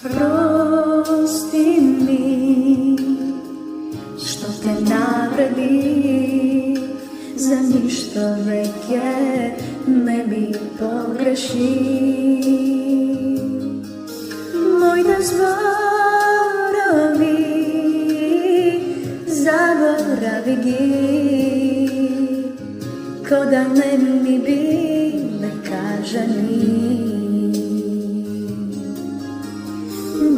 Prosti mi što te navredi, za ništa veke ne bi pogreši. Moj da zborovi, zaboravi gi, ko da ne mi bile kažani.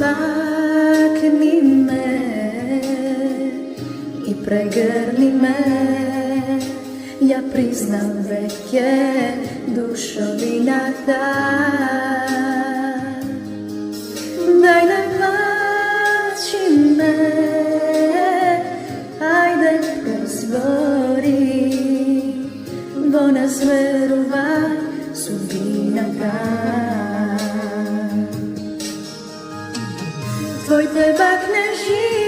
Bakni me i pregrni me, ja priznam veke dušovina ta. Daj ne plaći me, ajde prozvori, bo nas verova sudbina ta. Tvoj te bakne živ